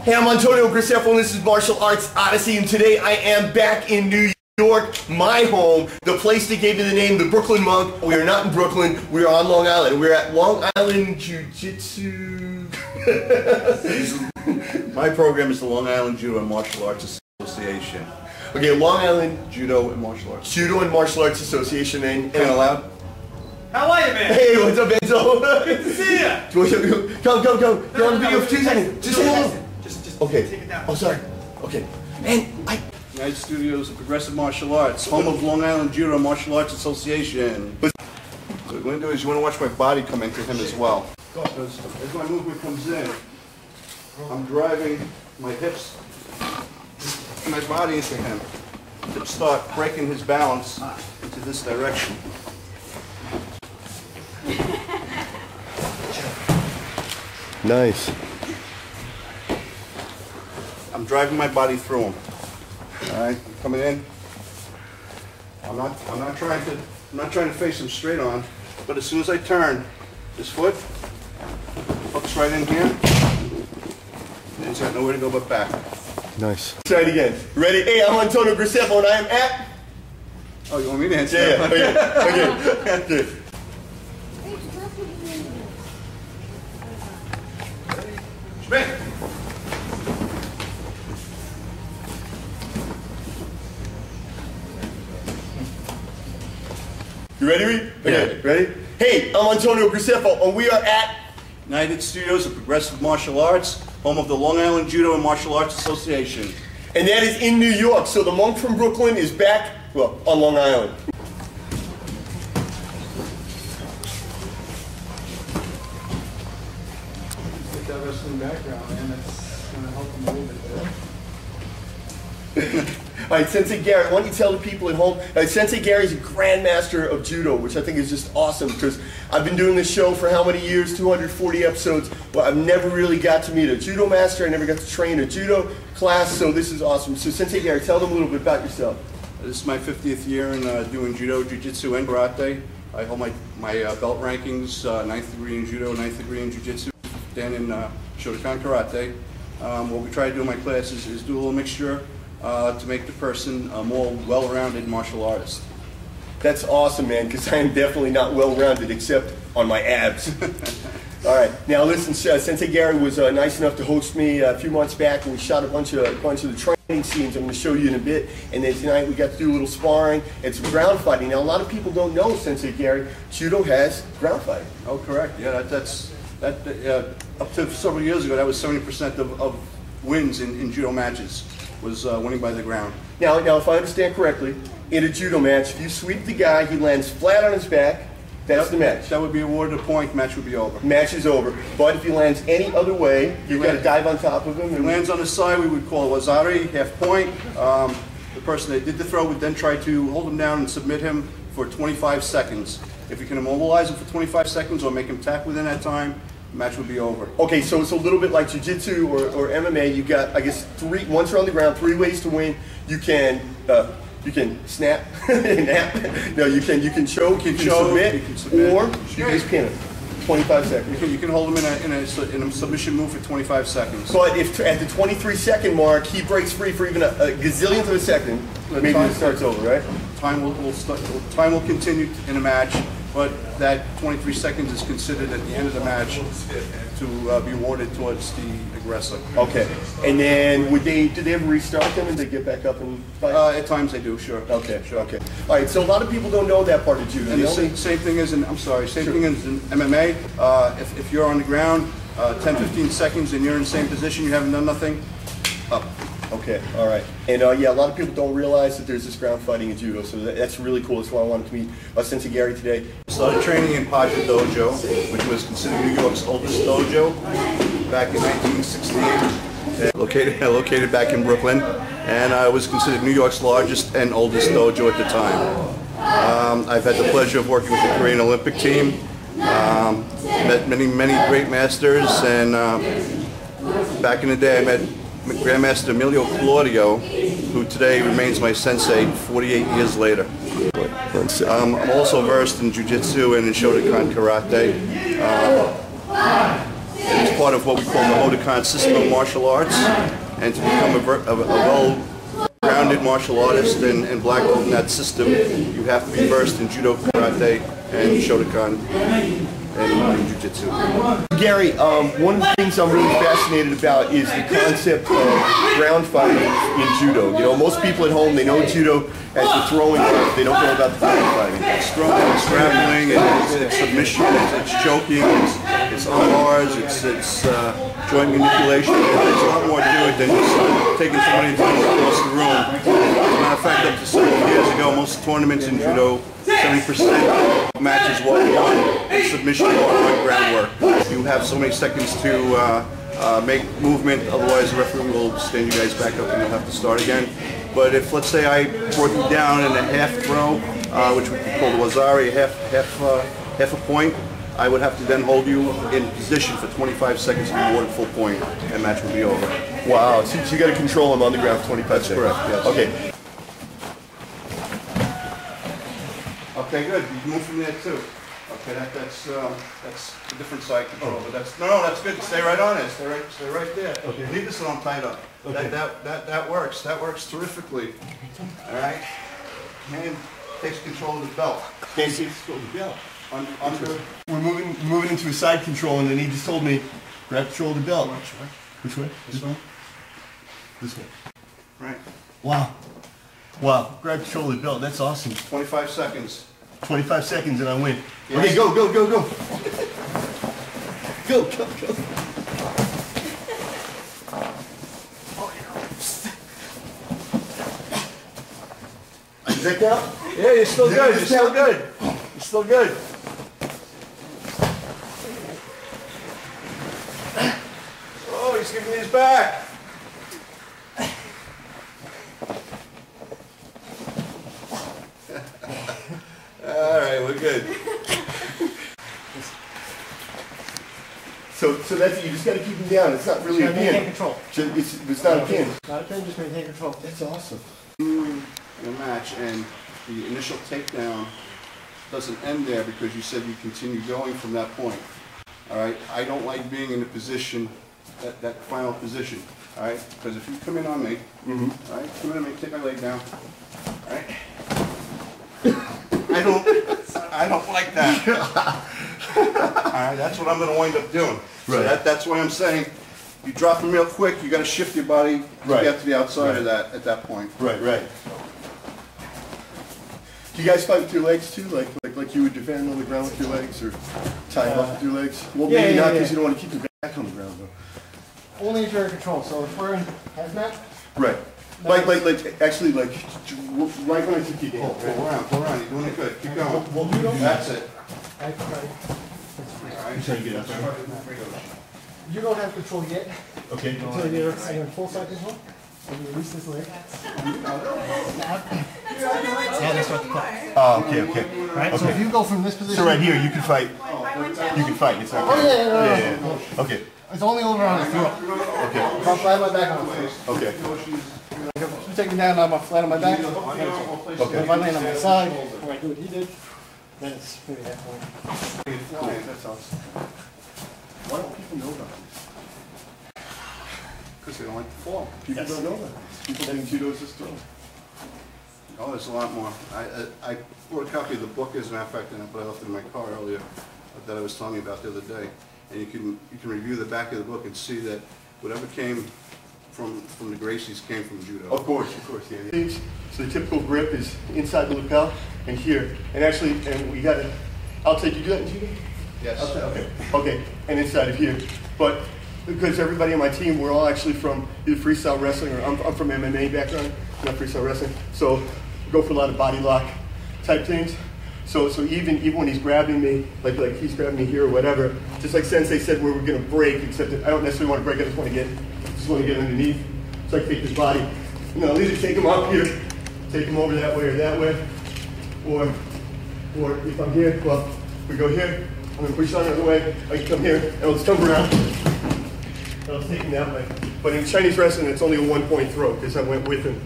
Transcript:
Hey, I'm Antonio Graceffo and this is Martial Arts Odyssey, and today I am back in New York, my home, the place that gave me the name, the Brooklyn Monk. We are not in Brooklyn, we are on Long Island. We're at Long Island Jiu-Jitsu. My program is the Long Island Judo and Martial Arts Association. Okay, Long Island Judo and Martial Arts. Judo and Martial Arts Association. And kind of loud? How are you, man? Hey, what's up, Enzo? Good to see ya. Come. Get on video for 2 seconds. Just a little. Just okay. take it down. Oh, sorry. Okay. And United Studios of Progressive Martial Arts, home of Long Island Judo and Martial Arts Association. So what you're going to do is you want to watch my body come into him as well. Because as my movement comes in, I'm driving my hips and my body into him to start breaking his balance into this direction. nice. I'm driving my body through him. All right, I'm coming in. I'm not trying to face him straight on, but as soon as I turn, this foot hooks right in here. And he's got nowhere to go but back. Nice. Try it again. Ready? Hey, I'm Antonio Graceffo and I am at. Oh, you want me to answer? Yeah. Okay. You ready, Reed? Okay, Yeah. ready? Hey, I'm Antonio Graceffo, and we are at United Studios of Progressive Martial Arts, home of the Long Island Judo and Martial Arts Association. and that is in New York. So the monk from Brooklyn is back, well, on Long Island. Get that wrestling background, man. That's going to help him a little bit there. All right, Sensei Gary, why don't you tell the people at home, Sensei Gary is a Grand Master of Judo, which I think is just awesome because I've been doing this show for how many years, 240 episodes, but I've never really got to meet a Judo master. I never got to train a Judo class, so this is awesome. So Sensei Gary, tell them a little bit about yourself. This is my 50th year in doing Judo, Jiu-Jitsu, and Karate. I hold my belt rankings, 9th degree in Judo, 9th degree in Jiu-Jitsu, then in Shotokan Karate. What we try to do in my classes is do a little mixture to make the person a more well-rounded martial artist. That's awesome, man, because I am definitely not well-rounded except on my abs. All right, now listen, Sensei Gary was nice enough to host me a few months back, and we shot a bunch of the training scenes I'm going to show you in a bit, and then tonight we got to do a little sparring and some ground fighting. Now, a lot of people don't know, Sensei Gary, Judo has ground fighting. Oh, correct. Yeah, up to several years ago, that was 70% of wins in Judo matches, was winning by the ground. Now, if I understand correctly, in a Judo match, if you sweep the guy, he lands flat on his back, that's the match. That would be awarded a point, match would be over. Match is over. But if he lands any other way, you've got to dive on top of him. If he lands on the side, we would call wazari, half point. The person that did the throw would then try to hold him down and submit him for 25 seconds. If you can immobilize him for 25 seconds or make him tap within that time, the match would be over. Okay, so it's a little bit like Jiu-Jitsu or MMA. You've got, I guess, once you're on the ground, 3 ways to win. You can snap, nap. No, you can choke, you can submit, or you can just pin him. 25 seconds. You can hold him in a submission move for 25 seconds. But if at the 23-second mark he breaks free for even a gazillionth of a second, maybe it starts over, right? Time will continue in a match, but that 23 seconds is considered at the end of the match to be awarded towards the aggressor. Okay. And then did they ever restart them and they get back up and fight? At times they do, sure. Okay, sure. Okay. All right, so a lot of people don't know that part of Judo. And the same thing as in, thing as in MMA. If you're on the ground, 10-15 seconds and you're in the same position, you haven't done nothing, up. Okay, all right. And yeah, a lot of people don't realize that there's this ground fighting in Judo, so that's really cool. That's why I wanted to meet Sensei Gary today. Started training in Paja Dojo, which was considered New York's oldest dojo back in 1968. Located back in Brooklyn, and I was considered New York's largest and oldest dojo at the time. I've had the pleasure of working with the Korean Olympic team, met many great masters, and back in the day I met Grand Master Emilio Claudio, who today remains my sensei 48 years later. I'm also versed in Jiu-Jitsu and in Shotokan Karate. and it's part of what we call the Hodokan system of martial arts. And to become a well-rounded martial artist and black belt in that system, you have to be versed in Judo, Karate, and Shotokan, and Jiu-Jitsu. Gary, one of the things I'm really fascinated about is the concept of ground fighting in Judo. You know, most people at home, they know Judo as the throwing art. They don't know about the ground fighting. It's throwing, it's grappling, it's submission, it's choking, it's arm-bars, it's joint manipulation. There's a lot more to it than just taking somebody and throwing them across the room. As a matter of fact, up to several years ago, most tournaments in Judo, 70% of matches were won in submission or on groundwork. You have so many seconds to make movement, otherwise the referee will stand you guys back up and you'll have to start again. But if, let's say, I brought you down in a half throw, which would be called wazari, half a point, I would have to then hold you in position for 25 seconds to be awarded full point, and match would be over. Wow, so you got to control him on the ground for 25 seconds. Correct, yes. Okay. Okay, good. You can move from there too. Okay, that's a different side control, but that's that's good. Stay right on it. Stay right there. Okay. Leave this one tied up. Okay. That works. That works terrifically. All right. Hand takes control of the belt. Hand takes control of the belt. Under. We're moving into a side control, and then he just told me grab control of the belt. Which way? This way. This way. Right. Wow. Wow. Grab control of the belt. That's awesome. 25 seconds. 25 seconds and I win. Yes. Okay, go. Go. Is that count? Yeah, you're still good. You're still good. You're still good. Oh, he's giving me his back. All right, we're good. So that's it. You just got to keep him down. It's not really a maintain pin. control. It's not a pin. Not a pin, just maintain control. That's awesome. In a match, and the initial takedown doesn't end there because you said you continue going from that point. All right. I don't like being in the position, that final position. All right. Because if you come in on me, all right, come in on me, take my leg down. All right. I don't like that. All right, that's what I'm going to wind up doing. So Right. that's why I'm saying, you drop them real quick. You got to shift your body to get to the outside of that at that point. Right. Do you guys fight with your legs too, like you would defend on the ground with your legs, or tie him up with your legs? Well, yeah, maybe yeah, not, because yeah. you don't want to keep your back on the ground though. Only if you're in control. So if we're in hazmat, Right. Like right when I took you down. Pull around. You're doing it good. Keep going. That's it. I try. All right. Trying to get out there. You don't have control yet Okay. until you're in full side control. So you release this leg. Yeah, that's what the call. Oh, okay. Right. So if you go from this position. So right here, you can fight. You can fight. It's not. Oh yeah. Yeah. Okay. It's only over on the throat. Okay. If I'm flat on my back on the face. Okay. If you take me down, I'm flat on my back. Okay. If I land on my side, or I do what he did, then it's maybe that point. That's awesome. Why don't people know about this? Because they don't like to fall. People don't know about this. People think judo is just throwing. Oh, there's a lot more. I brought a copy of the book, as a matter of fact, but I left it in my car earlier, that I was telling you about the other day. And you can review the back of the book and see that whatever came from the Gracies came from Judo. Of course, yeah. So the typical grip is inside the lapel and here. And actually, we got it. I'll take you do that in judo? Yes. Okay. And inside of here. But because everybody on my team, we're all actually from either freestyle wrestling or I'm from MMA background, not freestyle wrestling. So we go for a lot of body lock type things. So even when he's grabbing me, like he's grabbing me here or whatever, just like Sensei said, where we're going to break, except that I don't necessarily want to break. I just want to get underneath. So I take his body. I'll either take him up here, take him over that way or that way, or if I'm here, well, we go here. I'm going to push on the other way. I can come here and I'll just come around. And I'll take him that way. But in Chinese wrestling, it's only a 1-point throw because I went with him.